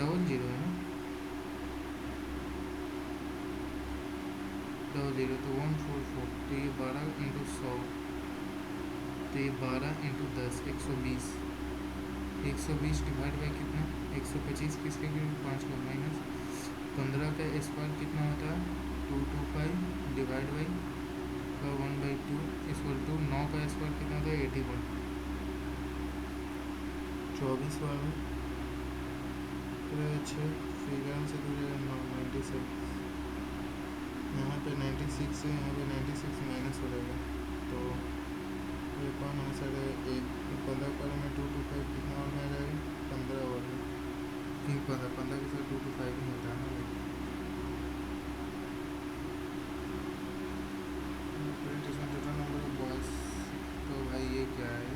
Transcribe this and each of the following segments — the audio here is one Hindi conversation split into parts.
डबल जीरो है ना, डबल जीरो तो 144, तो ये 12 × 100, तो ये 12 × 10 120, 120 डिवाइड बाई कितना 125, किसके 5 का माइनस 15 का स्क्वायर कितना होता है 225 डिवाइड बाई 1/2 इक्वल टू 9 का स्क्वायर कितना होता है 81, 24 बार में 6 फिर से 96, यहाँ पे 96 है, यहाँ पे 96 माइनस हो जाएगा, तो ये कौन है सर, एक 15 पर में 225 कितना और में आ जाएगा 15 और में, ठीक 15 के साथ 225 नहीं होता है ना, टोटल नंबर ऑफ बॉयज, तो भाई ये क्या है,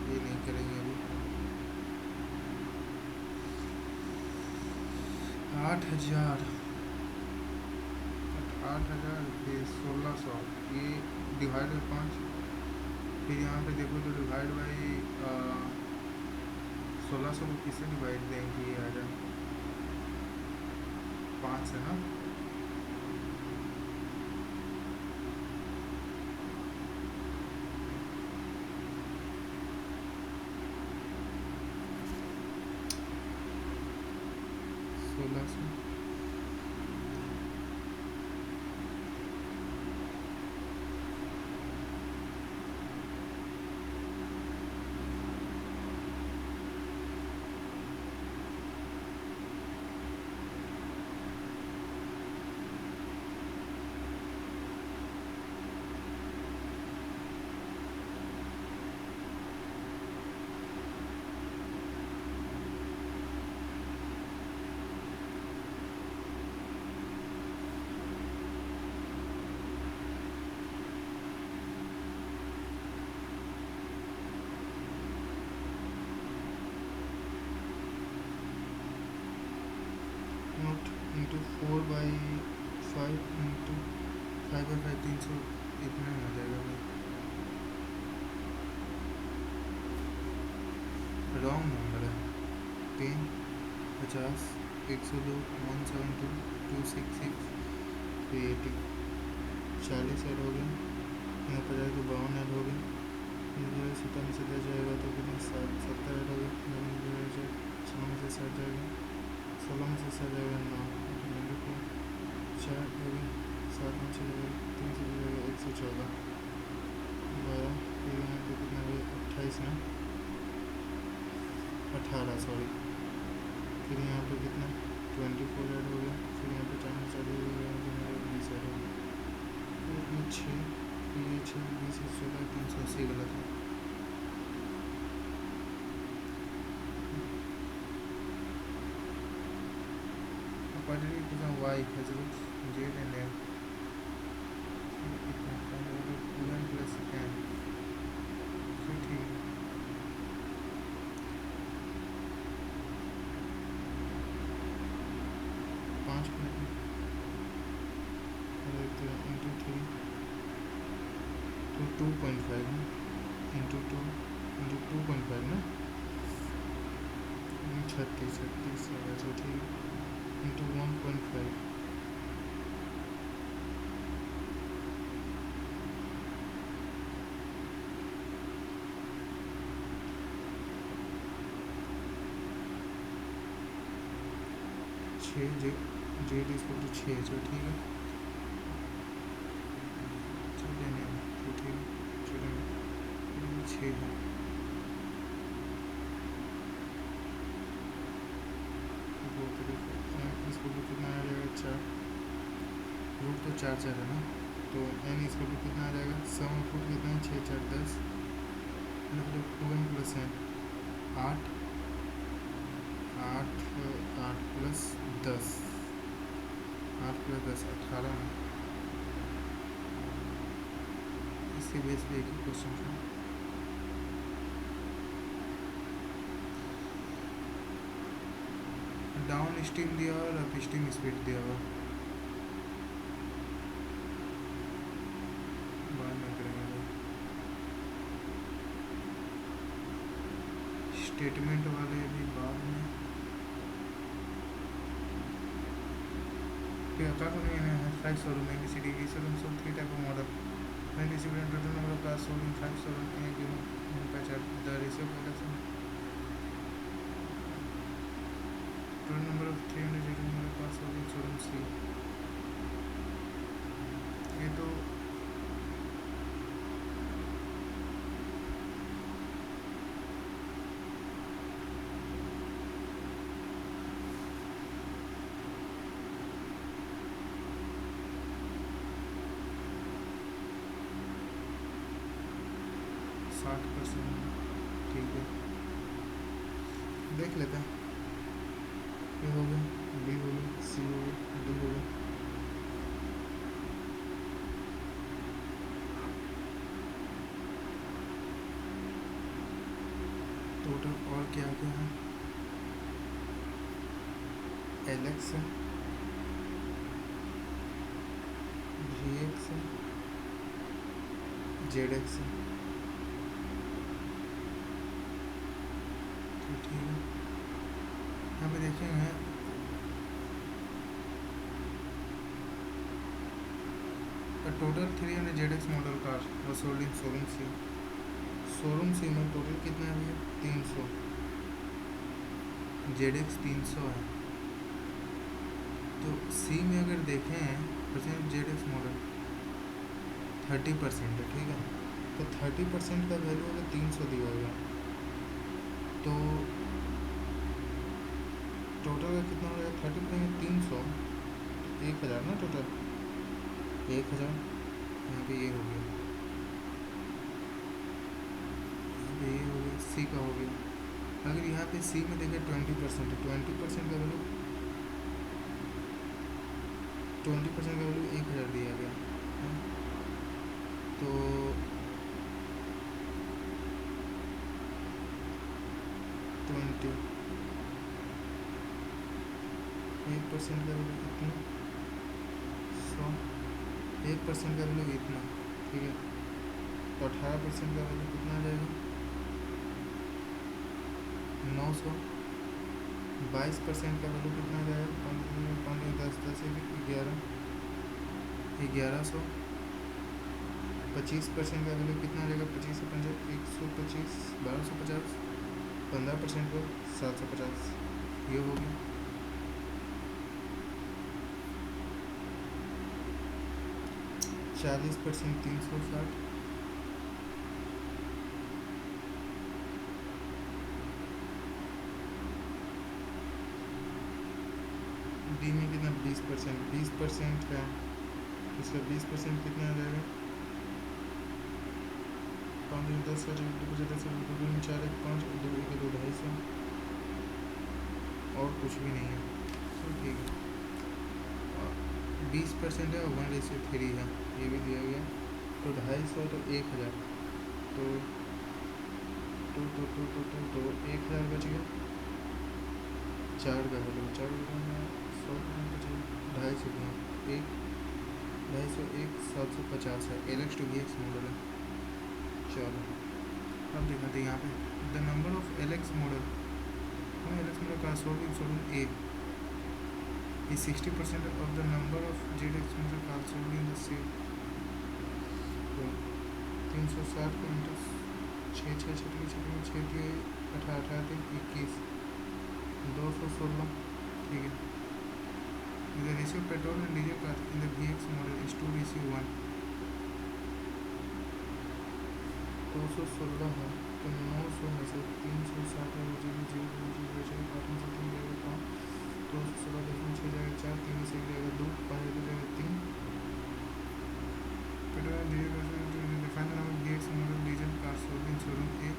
ये नहीं करेंगे अभी, 8,000 फिर 1600, ये डिवाइड बाई 5, फिर यहाँ पे देखो तो डिवाइड बाई 1600 को किससे डिवाइड देंगे, ये आ जाए 5 है ना, नोट इंटू 4/5 इंटू 5/5 300, इतना हो जाएगा भाई, रॉन्ग नंबर है, 10 50 102 172 266 380, 40 ऐड हो गया, यहाँ पर जाएगा 52 ऐड हो गया, 57 से 10 जाएगा तो कितना 70 ऐड हो गया, 6 में से 7 जाएगा, 16 में से 7 जाएगा 9, 4 हो गया, 7 में 6 जाएगा 3 से जाएगा 114, 12, फिर यहाँ पे कितना है 28 ना 18 सॉरी, फिर यहाँ पे कितना 24 ऐड हो गया, फिर यहाँ पे 4 में 4 हो गया, 20 ऐड हो गया, फिर 6, ये 6 20 14 380 गलत है, y has root z and m, plus n, फिर ठीक 5 इंटू 3 तो 2.5 इंटू 2 इंटू 2.5 ना 36 तो ठीक इंटू 1.5 6 जेड इसको तो 6 जो ठीक है, चलिए नहीं तो ठीक है, चलिए 6 है, इसको भी कितना आ जाएगा 4, रूट तो 4 4 है ना, तो एन इसको भी कितना आ जाएगा, सम ऑफ रूट कितना है 6 4 10, मतलब 2n plus n 8 plus 10 8 plus 10 18 है, इसके बेस पे एक ही क्वेश्चन था, डाउन स्ट्रीम दिया और अप स्ट्रीम स्पीड दिया हुआ, बाद में करेंगे, स्टेटमेंट वाले भी बाद में। Five showroom, NDCD, showroom sold 3 type of model. When distributed total number of cars sold in 5 showroom in a given pie chart. The ratio of production. Total number of 300 number of cars sold in showroom C. ये तो ठीक है, देख लेते हैं। ए हो गया, बी हो गया, सी हो गया, डी हो गया। टोटल और क्या क्या है? LX है, VX है, ZX है। तो ठीक है, यहाँ पे देखेंगे टोटल 300 ZX मॉडल कार और sold in showroom C. Showroom C में टोटल कितना है भैया? 300। ZX 300 है। तो सी में अगर देखें परसेंट ZX मॉडल 30% है, ठीक है। तो 30% का वैल्यू अगर 300 दिया गया तो टोटल का कितना हो जाएगा? 30 करेंगे 300 तो 1000 ना, टोटल 1000। यहाँ पे ये हो गया, यहाँ पे ये हो गया, सी का हो गया। अगर यहाँ पे सी में देखें 20% है, 20% का वैल्यू 1000 दिया गया है। तो 1% का वैल्यू कितना? 100। 1% का वैल्यू इतना, ठीक है। तो 18% का वैल्यू कितना आ जाएगा? 900। 22% का वैल्यू कितना आ जाएगा? 5 10 10 11 1100। 25% का वैल्यू कितना आ जाएगा? 25 से 125 1250। 15% को 750। ये हो गया। 40% 360। डी में कितना? 20% है, इसका 20% कितना आ जाएगा? 5 10 4 1 2 250 और कुछ भी नहीं है, तो ठीक है। 20% है और 1:3 है, ये भी दिया गया। तो 250 तो 1000, तो 1000 बच गया। 4 का वैल्यू 4 में 100% बचेगा। 250 गुना 1 250 1 750 है। LX to VX मॉडल है। चलो अब दिखाते हैं यहाँ पे the number of LX model का sold in showroom A is 60% of the number of ZX model cars sold in the same। तो 360 का इंटू 6 6 6 6 के 18 21 216, ठीक है। The ratio of petrol and diesel cars in the VX model is 2:1। 216 है तो 900 में से 360 है, 216 देखिए 6 जाएगा 4, 3 से जाएगा 2, 5 जाएगा 3। Petrol and diesel define the number of VX model diesel car sold in showroom A।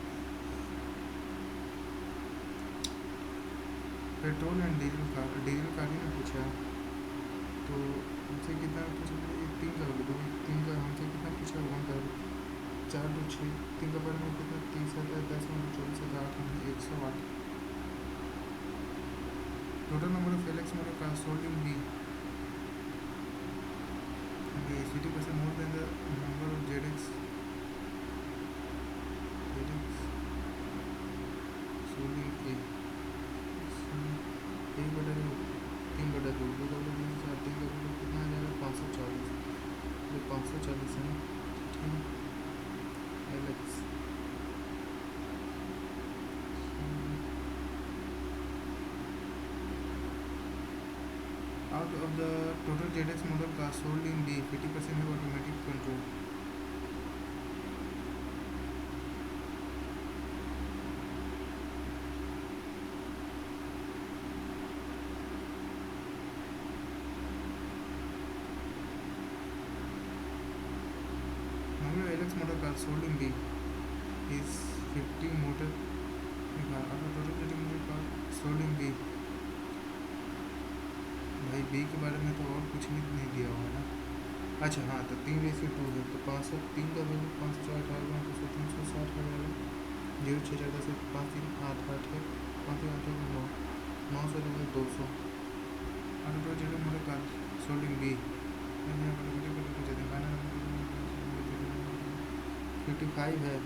Petrol and diesel car ही ना पूछा, तो हमसे कितना पूछा? 3 का वैल्यू 3 का हमसे कितना पूछा? 1 का 4 2 6 3 का बारे में कितना? 30 10 24 8 108। Total number of LX model car sold in B is 50% more than the number of ZX sold in A। 1/2 3 का 3 4 3 का out of the total ZX model cars sold in B, 50% have automatic control. Number of LX model cars sold in B is 50 motor car out of total ZX model car sold in B. भाई बी के बारे में तो और कुछ नहीं दिया हुआ है ना। अच्छा हाँ, तो 3:2 है, तो 503 का वैल्यू 518 तो 360 का वैल्यू 0 6 से 5 3 8 8 है 5 3 8 9 900 तो 200 और तो जेड मोटर कार सोल्डिंग बी 55 है,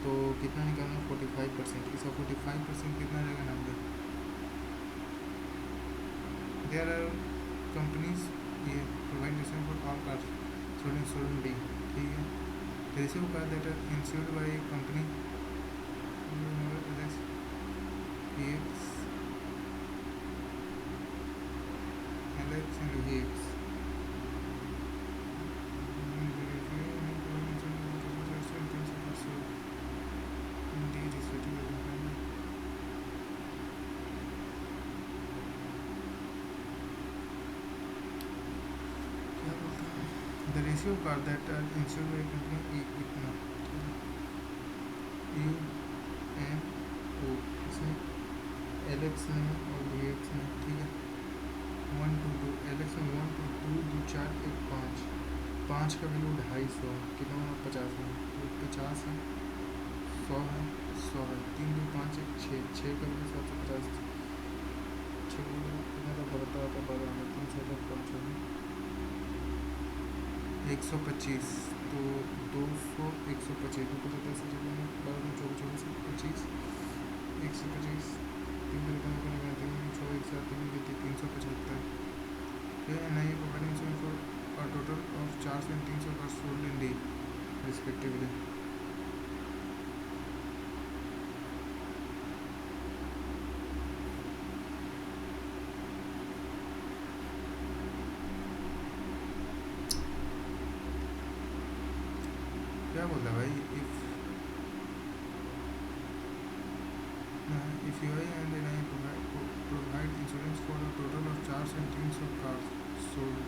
तो कितना निकालना 45%, इसका 45% कितना रहेगा 90। There are companies ये provide insurance for all cars sold in showroom B, ठीक है। The receive car that are insured by a company LX and VX the ratio car that are insured by company इतना U N O इसमें LX में और VX में, ठीक है। 1 2 2 LX में 1 2 2 2 4 1 5 5 का वैल्यू 250 कितना होगा 50 है, तो 50 है 100 है 100 है 3 2 5 1 6 6 का वैल्यू 750 6 कितना तो बढ़ता आता 12 में 3 से 5 होगा 125, तो 200 125 को 50 से जगह में 12 24 25 125 3 3 375 NIA providing insurance for a total of 400 and 300 cars sold in D respectively. क्या बोलता है भाई, if you and NIA provide insurance for a total of 400 and 300 cars sold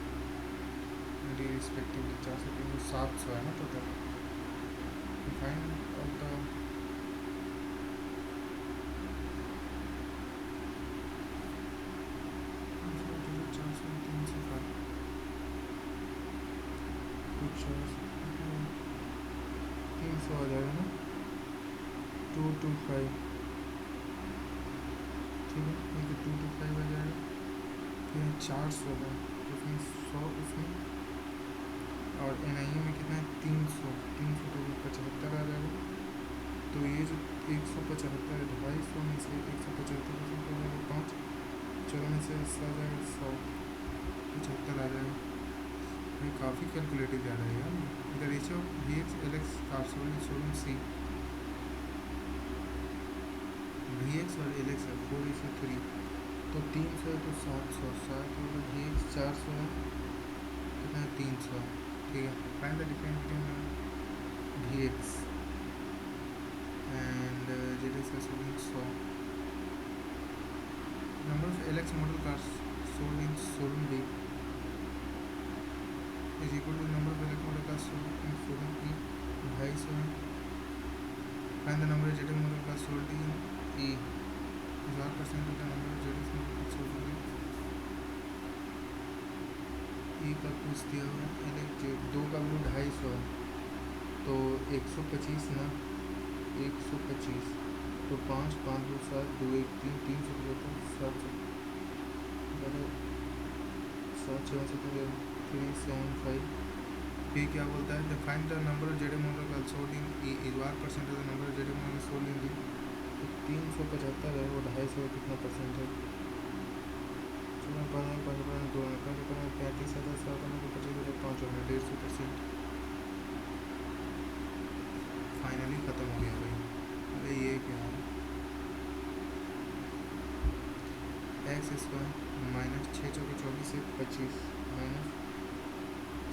respectively 400 300 700 है ना टोटल। फाइन ऑफ द कुछ 300 आ जाएगा ना 225, ठीक है, ये तो 225 आ जाएगा, फिर 400 है तो उसमें 100 उसमें, और NIA में कितना है 300 तो 75 आ जाएगा। तो ये जो 175 है 250 में से 175 5 चलो में से आ जाएगा 175 आ जाएगा। ये काफ़ी कैलकुलेटिव ज़्यादा है यार। The ratio VX LX car sold showroom C, VX और LX है 4:3, तो 300 है तो 700 होगा, VX 400 है कितना है 300, ठीक है। Find the difference between VX and ZX का sold 100। Number of LX model cars sold in showroom B is equal to number of LX model cars sold in showroom E 250 and the number of ZX model cars sold in E is 1% of the number of ZX model cars sold in E का कुछ दिया हुआ है LX 2 का वैल्यू 250 है, तो 125 ना 125 तो 5 5 2 7 2 1 3 300 700 375। ये क्या बोलता है, find the number of ZX model cars sold in E is 1% of the number of ZX model sold in D। तो 375 है वो 250 कितना परसेंट है, 2 35,000 फाइनली ख़त्म हो गया भाई। अरे ये क्या है, x² माइनस 6 × 4 = 24 एक 25 माइनस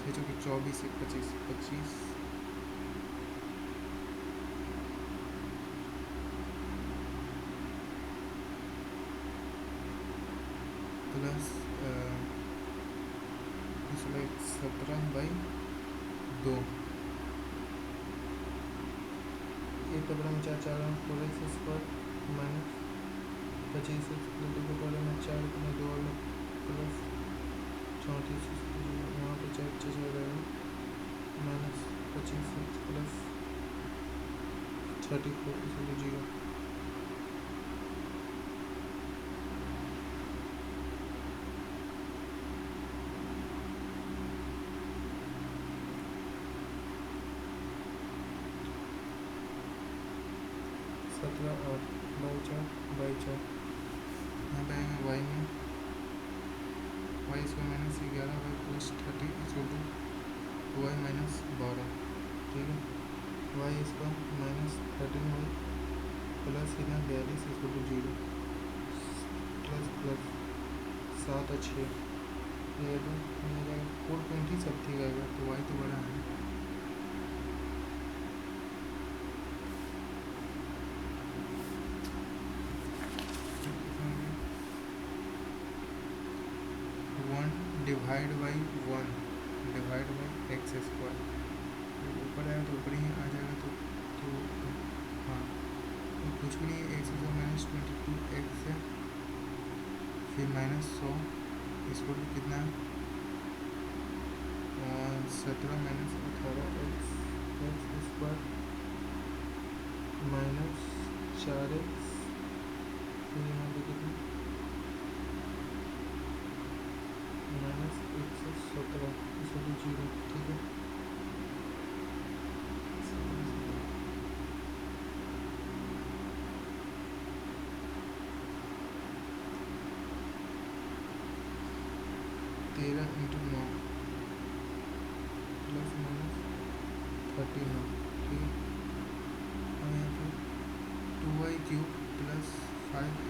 6 × 24 एक 25 25 प्लस 17/2 एक कपड़ा में 4 4 4x² माइनस 25x + 2 के बारे में 4 में 2 अलग प्लस 34 यहाँ पे 4 6 जाएगा माइनस 25x प्लस 34 इसलिए 0 17 और 4/4 यहाँ पे आएंगे y में y² minus 11y plus 30 = y minus 12 ठीक है y² माइनस 13y प्लस कितना 42 = 0 प्लस प्लस 7 और 6 ये तो मेरा 420 सब ठीक आएगा तो y तो बड़ा है 1 divide by 1 divide by x² ऊपर आएगा तो ऊपर ही आ जाएगा तो हाँ तो कुछ भी नहीं है x² माइनस 22x है फिर माइनस 100 इसको भी कितना है 17 माइनस 18x माइनस 4x फिर यहाँ पे कितना माइनस 117 इसको भी 0 ठीक है तेरह × 9 प्लस माइनस 39 ठीक है और यहाँ पे 2y³ प्लस 5 =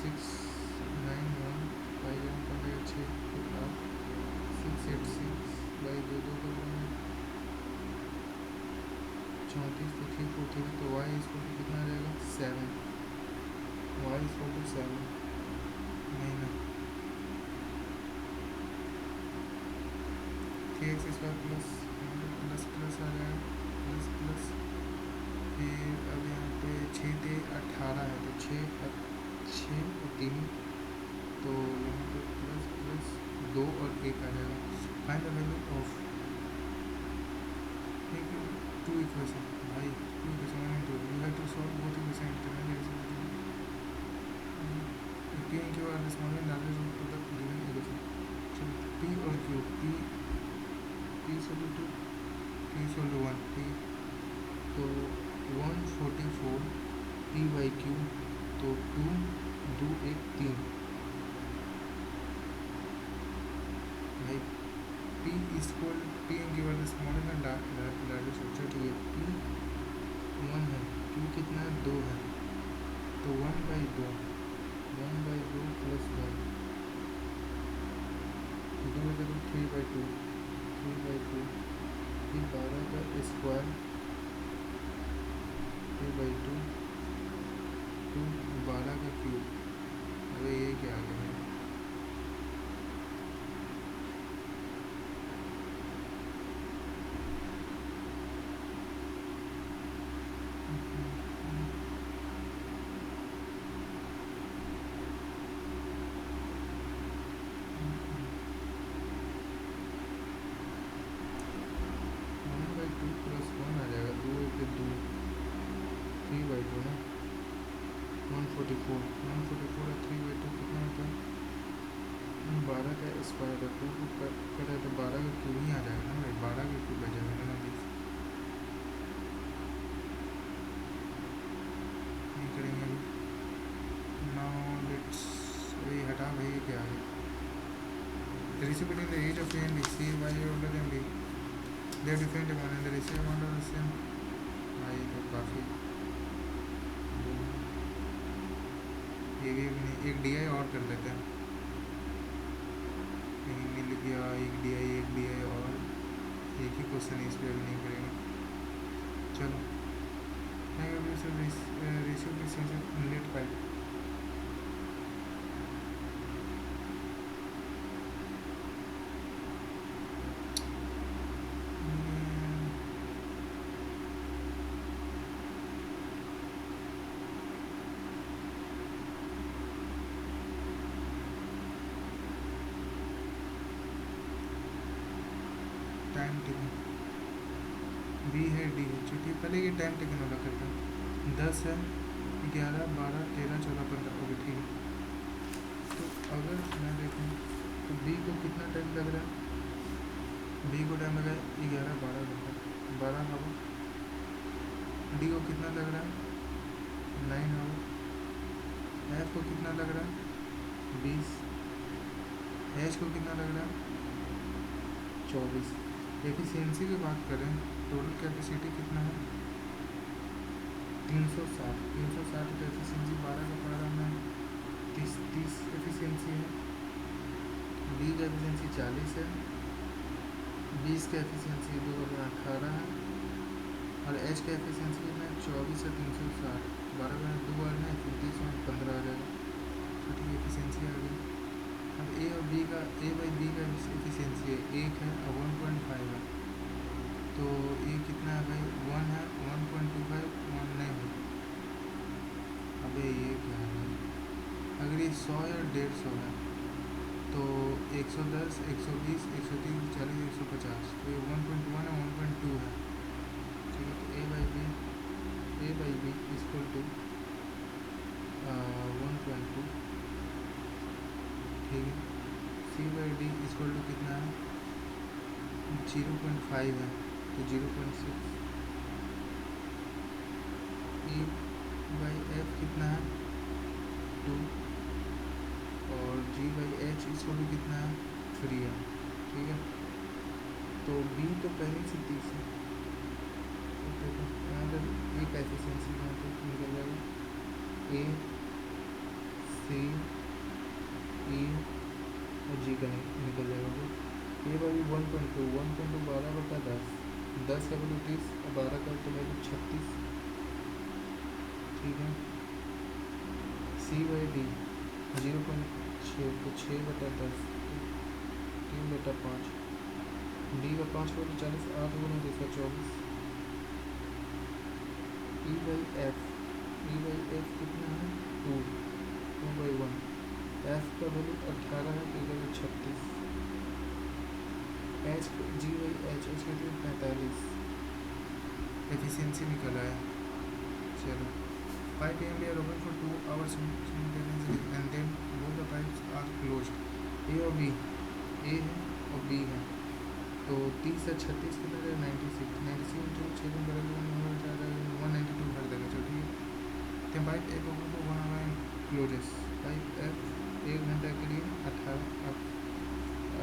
691 5 6 686/2 कर लेंगे 34 तो 3 4 तो y = कितना आ जाएगा 7 y = 7 नहीं ना 3x² प्लस प्लस आ जाएगा प्लस प्लस फिर अब यहाँ पे 6 × 18 है तो 6 और 3 तो यहाँ पे प्लस प्लस 2 और 1 आ जाएगा फाइंड द वैल्यू ऑफ ठीक है 2 इक्वेशन भाई 2 इक्वेशन तो you have to solve both equation p and q are the smallest largest of the given equation so p और q p = 1 p तो 144 p/q तो 2 2 1 3 भाई p and q are the smallest and largest अच्छा ठीक है p 1 है q कितना है 2 है तो 1/2 प्लस 1 2 है तो 3/2 फिर 12 का स्क्वायर 3/2 2 12 का क्यूब अरे ये क्या आ गया प्लस 1 आ जाएगा 2 1 2 3/2 ना 144 और 3/2 कितना होता है 12 का स्क्वायर है 2 को कट है तो 12 का क्यूब ही आ जाएगा ना भाई 12 का क्यूब आ जाएगा ना प्लीज नहीं करेंगे अभी नाउ लेट्स अभी हटा भाई क्या है the recipient in the age of A and B C Y older than B they have different amount and the receipt amount of the same भाई तो काफ़ी ये भी अभी नहीं, एक डी आई और कर लेते हैं, कहीं मिल गया एक डी आई और एक ही क्वेश्चन इस पर अभी नहीं करेंगे। चलो ratio inlet pipe, time taken B है डी है, चलिए पहले ये टाइम टेकन वाला करते हैं। 10 है, 11, 12, 13, 14, 15, ओके ठीक है। तो अगर मैं देखूँ तो बी को कितना टाइम लग रहा है, बी को टाइम लगा है 11, 12 घंटा, 12 आवर। डी को कितना लग रहा है 9 आवर। एफ को कितना लग रहा है 20। एच को कितना लग रहा है 24। एफिशिएंसी की बात करें, टोटल कैपेसिटी कितना है 360। 360 तो एफिशिएंसी 12 का पड़ रहा है 30 एफिशिएंसी है। डी का एफिशिएंसी 40 है, 20 का एफिशिएंसी 2018 है, और एच का एफिशिएंसी कितना है 24 है 360, 12 का 2 आ रहा है 30 में 15 आ जाएगा, तो ठीक एफिशिएंसी आ गई। अब ए और बी का, ए बाई बी का एफिशिएंसी है 1 है और 1.5 है, तो ये कितना है भाई 1 है, 1.25, 1 नहीं है। अबे ये क्या है भाई, अगर ये 100 या 150 है तो 110, 120, 130, 40, 150, तो ये 1.1 है 1.2 है, ठीक है। तो ए बाई बी इक्वल टू 1.2, ठीक है। सी बाई डी इक्वल टू कितना है 0.5 है, तो 0.6। ई बाई एफ कितना है 2, और जी बाई एच इक्वल टू कितना है 3 है, ठीक है। तो बी तो पहले से 30 है, तो यहाँ पर एक एफिशिएंसी यहाँ पर निकल जाएगा, ए सी ई और जी का निकल जाएगा। ये बाई 1.2, 1.2 12 बटा 10, 10 का वैल्यू 30 और 12 का तो वैल्यू 36, ठीक है। सी बाई डी 0.6, तो 6 बटा 10, 3 बटा 5, डी का 5 बटा 40, 8 गुना 2 का 24। ई बाई एफ कितना है 2 बाई 1, एफ का वैल्यू 18 है, ई का value 36। H G by H कितनी 45 एफिशिएंसी निकला है। चलो pipe M B are open for 2 hours simultaneously and then both the pipes are closed. A और बी, ए है और बी है, तो 30 से 36 कितना है 96, 96 जो 6 दिन बदल 192 भर देगा, चलो ठीक है। तो पाइप एक open for 1 hour and closes. Pipe F 1 घंटा के लिए 18, अब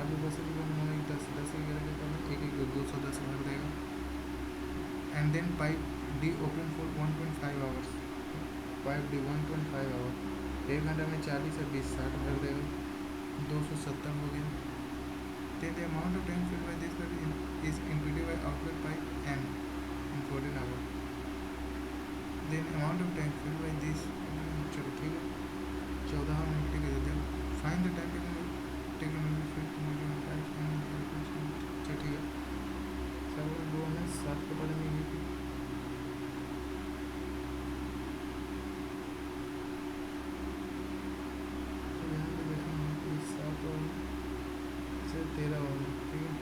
आगे बस 10 11 के करना, एक 210 भर देगा। And then pipe D open for 1.5 hours, pipe D 1.5 hour, 1 घंटा में 40 से 20 60 भर देगा, 270 हो गया। then the amount of tank filled by this pipe is included by outlet pipe M in 14 hours, then amount of tank filled by this, चलो ठीक है 14 मिनट के देते हैं। फाइंड द टाइम टेकन चलो ठीक है। सब 2 है 7 के बारे में ये तो यहाँ पे देखेंगे कि 7 और से 13 होगा, ठीक है।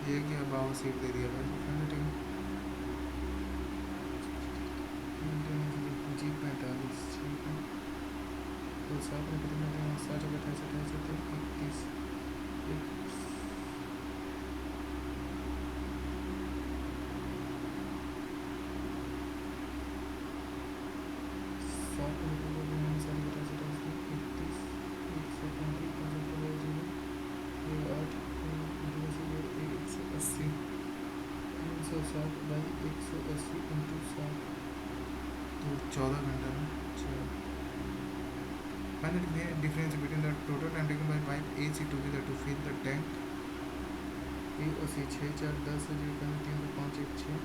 ये क्या बाबा सीट दे दिया भाई, ठीक है। जी 45, ठीक है। तो 7 में कितने दें 60 28 31 7 में तो बोल रहे हैं 60 28 31 135 8 180 360 बाई 180 इंटू 60, तो 14 घंटा में। Find the difference between the total time taken by pipe AC together to fill the tank. A और C 6 4 10 से 0 3 2 5 1 6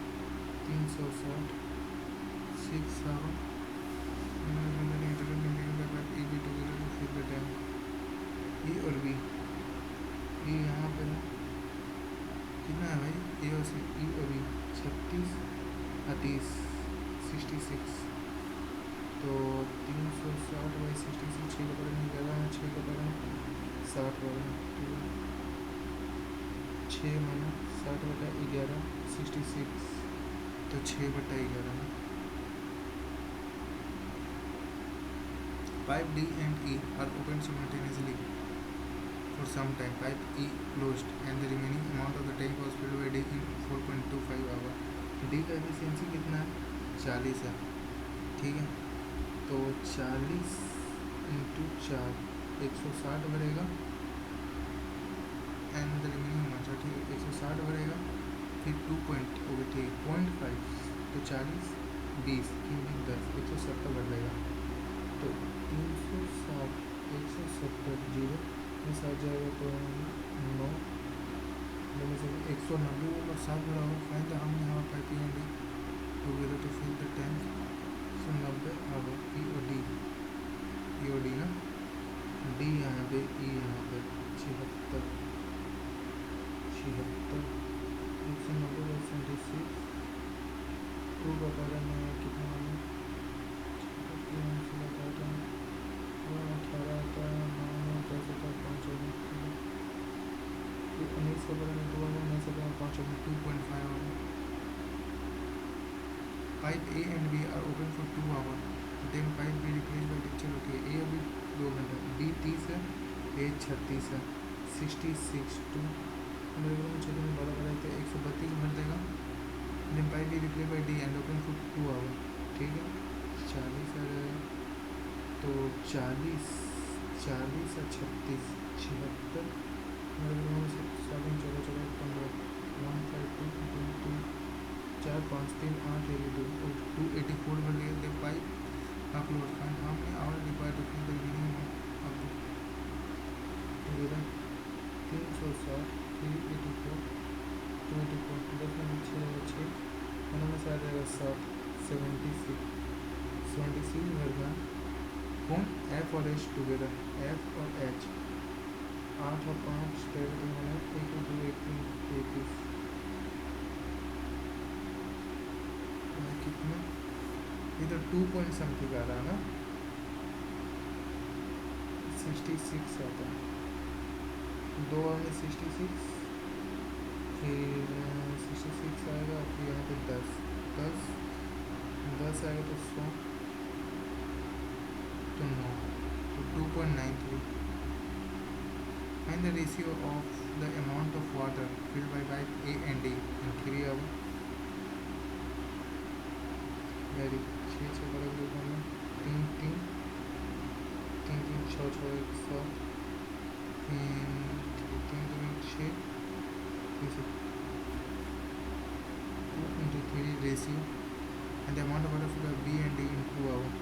360 6 7 AB together to fill the tank. E और B, E यहाँ पे कितना है भाई? ए और सी, ई और बी 36 30 66, तो 360 बाई 66, 6 का पड़ेगा 11 है, 6 का पड़ेगा 60 पड़ेगा, ठीक है। 6 माना 60/11 66, तो 6/11 में। Pipe D and E are open simultaneously for some time. Pipe E closed and the remaining amount of the tank was filled by D in 4.25 hours. D का एफिशिएंसी कितना है? 40 है, ठीक है। तो 40 इंटू 4 160 भरेगा एंड द रिमेनिंग अमाउंट, ठीक है। 160 भरेगा, फिर 2 पॉइंट हो गया, ठीक है 0.5, तो 40 20 3 10 170 भर देगा। तो 360 170 जीरो में आ जाएगा, तो 9 में से 190 और 7 भरा होगा। फाइंड द हमने यहाँ pipe and D together to fill the tank. 190 आ गया। ई और डी ना, डी यहाँ पे, ई यहाँ पे 76 190 बाई 76, 2 बता रहे हैं कितना है, 18 आता है, 9 10 होता है 5 होगा, 19 का बड़ा 2 होगा, 19 का 5 होगा, 2.5 होगा। Pipe A and B are open for 2 hour, then pipe B replace by टीचर होती है। ए अभी 2 घंटा, डी 30 है, ए 36 है, 66 2 मेरे को छोटे में बड़ा बड़ा 132 भर देगा। Then pipe B replace by D and open for 2 hour, ठीक है। 40 आ जाएगा, तो 40 40 और 36 76 मेरे को 7 14 14 15 1 5 2 2 2 4 5 3 8 2 284 भर गया। द पाइप अपलोड फाइंड हमने hour required to fill the remaining अब टुगेदर 360 384 284 10 में 6 में से आ जाएगा 7 76 भर गया। कौन? एफ और एच टुगेदर, एफ और एच 8 और 5 13 होना 1 2 1 3 33 कितना इधर 2 पॉइंट समथिंग आ रहा है ना, 66 आता है, 2 में 66, फिर 66 आएगा, फिर यहाँ पे 10 आएगा, तो 100, तो 9, तो 2.93। Find the ratio of the amount of water filled by pipe A and D in 3 hours. Very 6 बड़ा ग्रुप में 3 3 3 3 6 6 1 7 3 3 6 2 into 3 ratio and the amount of water filled by B and D in 2 hours.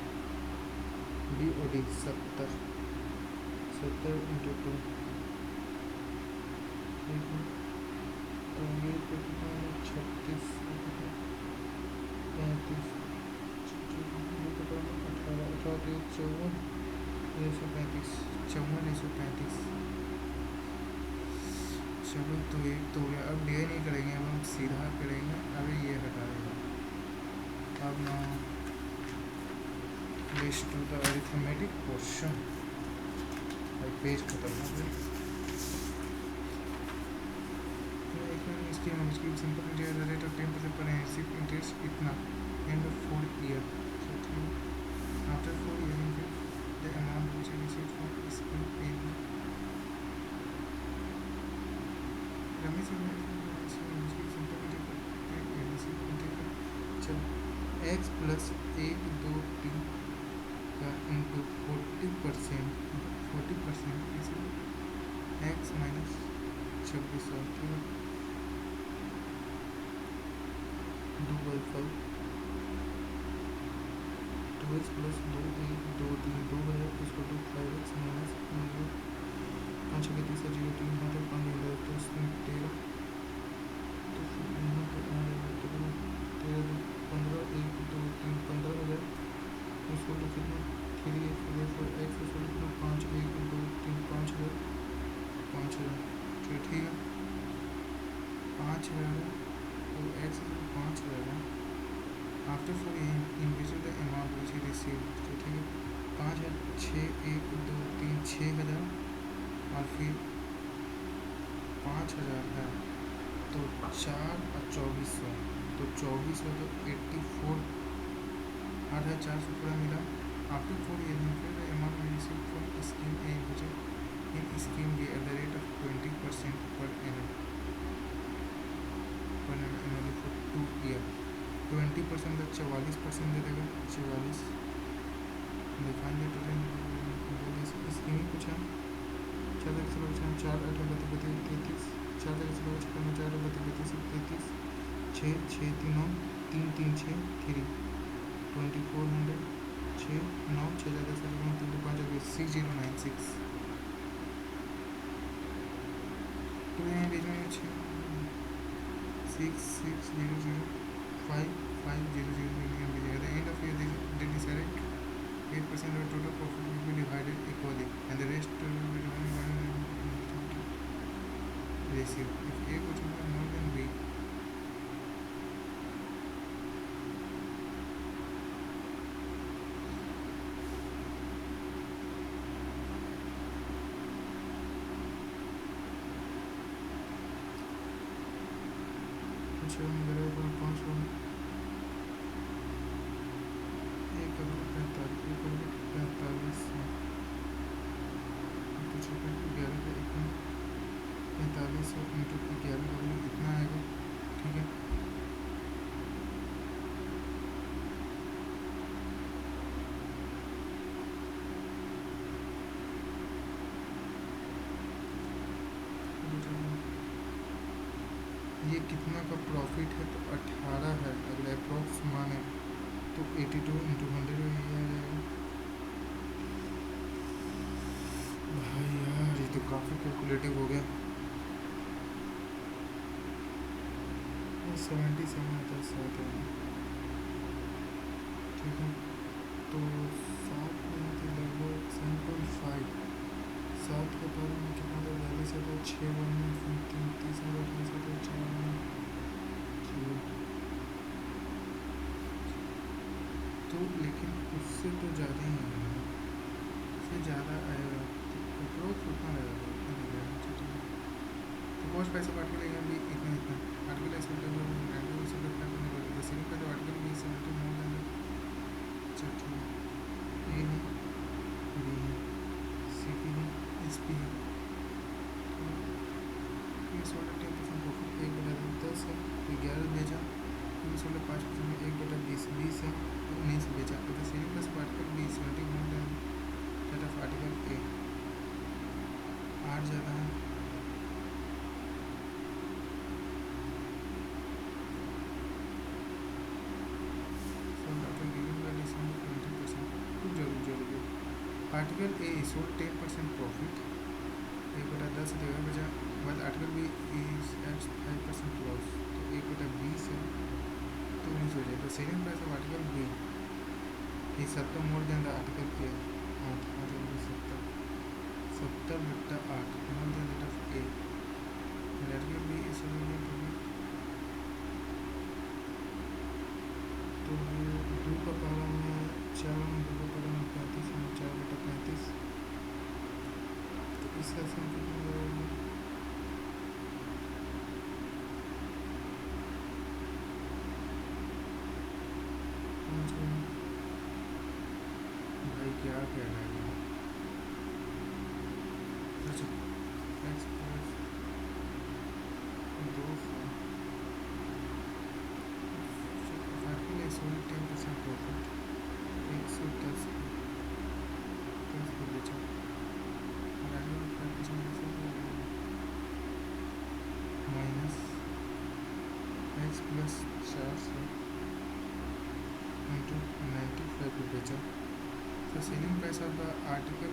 B और D 70 into 2, तो ये कितना है 36 35 18 54 135 चलो, तो एक तो हो गया। अब ये नहीं करेंगे, अब हम सीधा करेंगे। अभी ये हटा देगा। अब ना let's do the arithmetic question. भाई पेज खत्म हो गया। इसकी सिंपल रेट ऑफ 10% पर एनसी इंटरेस्ट इतना end of 4 year, after 4 year the amount which I received from school पे रमेश चलो x प्लस 1 2 3 का इंटू 40% इसलिए x माइनस 2600, ठीक है। 2/5 2x प्लस 2 है इसको 5x माइनस 5 के 3 0 3 यहाँ तक 5 मिला तो इसमें 13 तो फिर यहाँ पर आ जाएगा 13 15 1 2 3 15 हो जाए इसको तो कितना 3x 4x इसको कितना 5 1 2 3 5 हो जाए 5,000 ठीक है 5,000 तो x 5,000 after for increasing the amount which he receive तो ठीक है 5 है 6 1 2 3 6,000 और फिर 5,000 है तो 4 और 2400 तो 2400 तो 84 8,400 पूरा मिला आफ्टर 4 ईयर फिर the amount which receive from scheme A in scheme B at the rate of 20% पर एनम फॉर 2 ईयर 20% का 44% दे देगा 44 दिखाएंगे तो स्कीम ही कुछ है 4 तक चलो 4 8 32 33 4 तक चलो 4 32 33 6 6 3 9 3 3 6 3 2400 6 9 6 ज़्यादा से 3 5 6096 तो यहाँ बीच में 6 6 0 0 5 5 0 0 0 at the end of year they decided 8% of total profit will be divided equally and the rest will be divided ratio if A कुछ more than B मेरे ऊपर 5 1 करोड़ 45 कुछ 11 का 4500 इंटू 11 का इतना आएगा ठीक है ये कितना का प्रॉफिट है तो 18 है अगर अप्रॉक्स माने तो 82 इंटू 100 में ये आ जाएगा भाई यार ये तो काफ़ी कैलकुलेटिव हो गया 77 आता है 7 ठीक है तो 7 में थे लगभग 7.5 7 के बारे में कितना था 42 है तो 6 वन में फिर 33 में 28 है तो 4 में तो लेकिन उससे तो ज़्यादा ही आएगा उससे ज़्यादा आएगा तो अप्रोच उतना रहेगा तो कॉस्ट पैसा काट के लेगा भी इतना आर्टिकल ऐसे सिर्फ का तो आर्टिकल भी इससे मोर देन अच्छा ठीक ए है बी है सी पी है एस पी है ये 16% प्रॉफिट 1/10 है तो 11 बेचा फिर 5% में 1/20 20 है तो 19 बेचा तो series plus article B 70 more than that of article A 8 ज़्यादा है आर्टिकल ए सोल्ड 10% प्रॉफिट 1/10 देगा बचा बाद article B is at 5% loss तो 1/20 है तो 19 हो जाएगा selling price of article B is 70 more than the article A 8 70/8 more than that of A article B is तो 2 का पहला में 4 में 2 का पहला में 35 में 4/35 तो इस सेक्शन कितना रहेगा भाई क्या कह रहा है अच्छा एक्स प्लस 200 10% प्रॉफिट 110 10 बेचा और आगे 5% प्लस 400 इंटू 95 पे बेचा। तो selling price of the article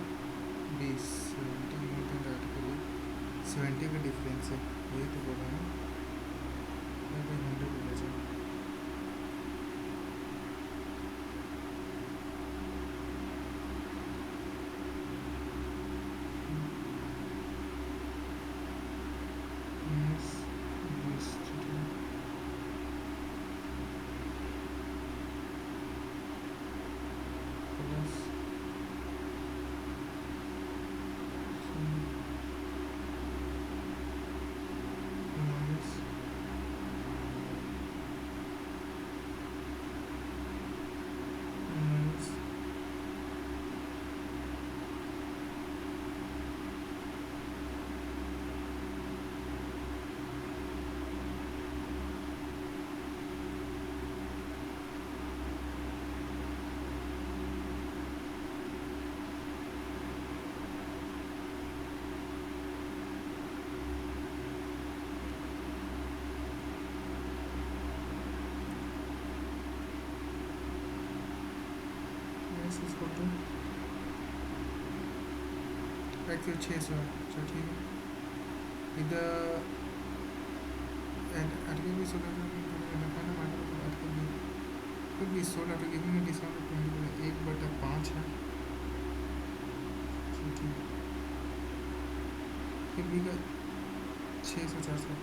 20 70 more than the article 70 का डिफरेंस है, वही तो बोला ना। 100 पे बेचा। इसको तो एक्चुअली 600 है। चलो ठीक है। इधर आर्टिकल भी 16 आर्टिकल भी 16 तो गिविंग डिस्काउंट 1/5 है। ठीक है। फिर भी 600 400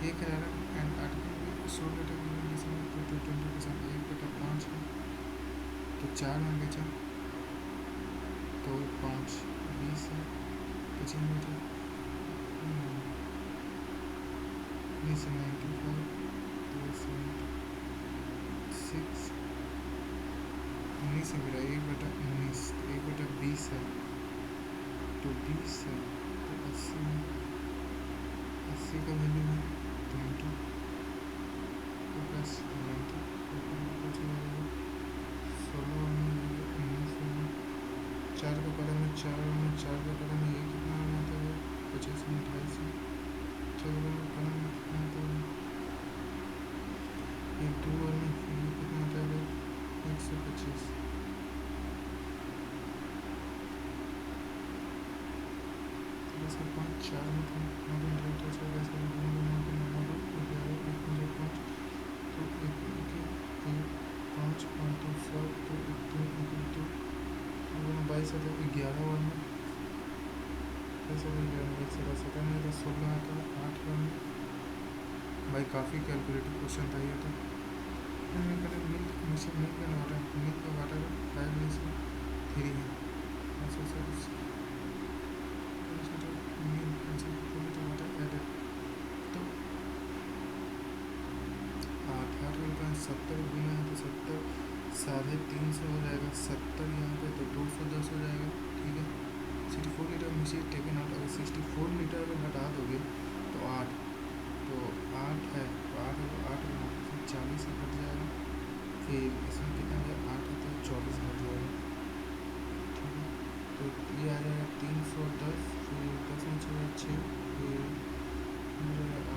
1000 एंड आर्टिकल भी 16 तो गिविंग डिस्काउंट 20% 1/5 है। तो 4 में बेचा तो 5 20 है। 95 this 95 this 6 19 से मेरा 1/19 1/20 है तो 20 है तो 80 में 80 का वैल्यू है 20 तो प्लस 90 16 में 19 में 4 का कलम में 4 में 4 का कलम में ये कितना आता है 25 में 28 में 14 का कलम में कितना आता है 1 2 और में ये कितना आता है 125 जैसे 5 4 में तो 9 तो जैसे 2 में 9 5 तो 1 5 5 तो 7 तो 1 2 22 है तो 11 वन में ऐसा 117 में तो 16 आता है 8 वन में। भाई काफ़ी कैलकुलेटिव क्वेश्चन था ये तो। मिल्क का वाटर मिल्क का वाटर 5 में से 3 है ऐसा सब वाटर एडेड तो 8 रुपये 70 गुना है तो 70 350 हो जाएगा 70 यहाँ पे तो 210 हो जाएगा। ठीक है। 64 लीटर मिशी टेकन आउट अगर 64 लीटर अगर हटा दोगे तो 8 है तो 8 40 से घट जाएगा। फिर इसमें कितना है 8 है तो 24 घट जाएगा। ठीक है। तो ये आ जाएगा 310 फिर 10 में 6 फिर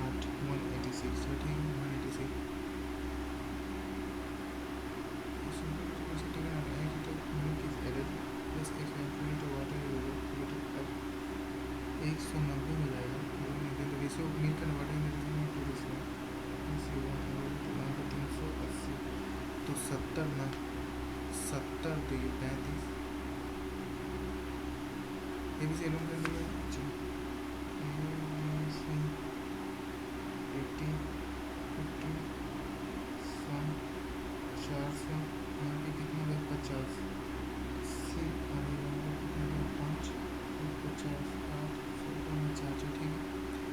8 186 है। ठीक है 186 190 हो जाएगा। रेशियो मिल्क का वाटर में 380 तो 70 ना 70 तो ये 35 ये भी सेलों कर लिया 80 50 100 400 यहाँ पे कितना है 50 से आगे कितना 5 50 8 400 ठीक है।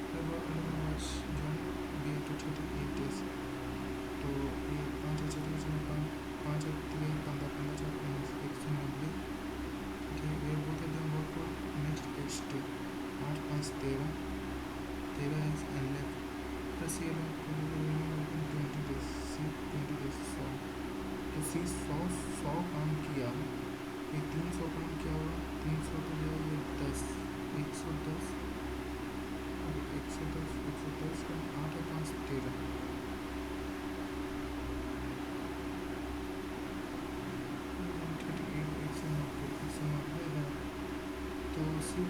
जो बी टू 38 डेज तो ये 5 5 15 15 190 ठीक है। ये बोलते थे हम लोग को next X2 8 5 13 13 is and left plus ये 20 डेज सी 20 डेज 100 तो सी 100 काम किया ये 300 काम किया होगा 300 तो जो ये 10 110 110 110 का 8 और 5 13, 190 है तो सी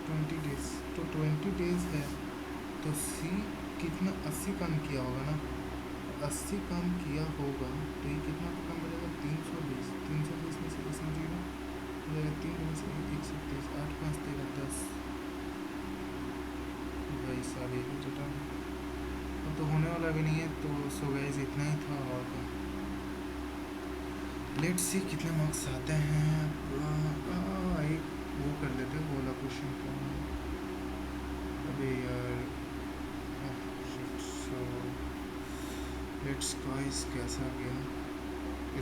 20 डेज, तो 20 डेज है तो सी कितना 80 काम किया होगा ना, 80 काम किया होगा तो ये कितना काम बचेगा 320, 320 में से इसमें जीरो हो जाएगा, 3 में से 130, 8 5 13 10, भाई साहब एक ही टोटल अब तो होने वाला भी नहीं है। तो सो गाइस इतना ही था और क्या, लेट्स सी कितने मार्क्स आते हैं। एक वो कर लेते हैं, वो वाला क्वेश्चन क्या है अबे यार, सो लेट्स गाइस कैसा गया,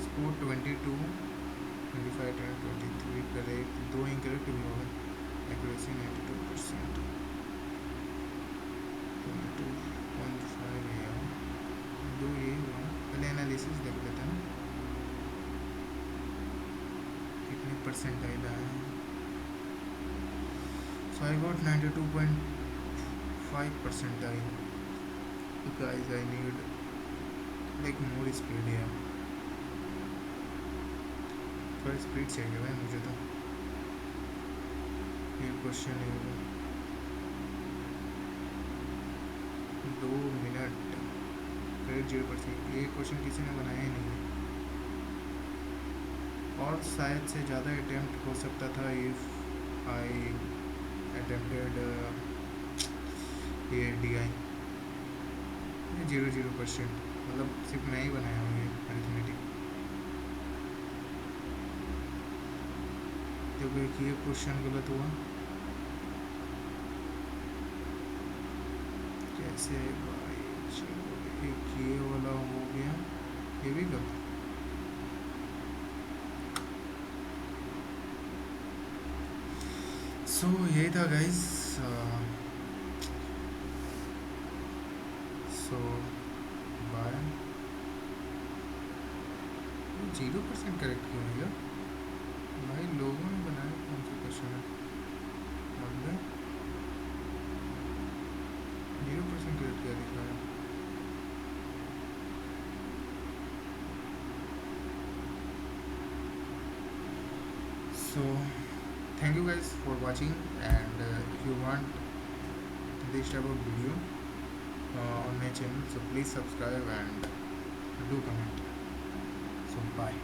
स्कोर 22, 25 10 23 करेक्ट, 2 इनकरेक्ट भी होगा, एक्यूरेसी 92%, 22.5 है यार, 2 ये हुआ। पहले एनालिसिस देख लेते हैं कितने परसेंटाइल आए हैं। So I got 92.5 percentile, guys I need like more speed है, थोड़ा स्पीड चाहिए भाई मुझे तो। ये क्वेश्चन है 2 मिनट, फिर 0%, ये क्वेश्चन किसी ने बनाया ही नहीं है और शायद से ज़्यादा अटैम्प्ट हो सकता था इफ़ आई अटेम्प्टेड ये डी आई, 0% मतलब सिर्फ मैं ही बनाया हूँ ये अरिथमेटिक। क्योंकि ये क्वेश्चन गलत हुआ कैसे भाई, चलो एक ये वाला हो गया, ये भी गलत। सो यही था गाइस, सो बाय। 0% करेक्ट क्यों है यार भाई, लोगों ने बनाया कौन सा क्वेश्चन है, मतलब 0% करेक्ट क्या दिख रहा है। So thank you guys for watching, and if you want this type of video on my channel, so please subscribe and do comment. So bye.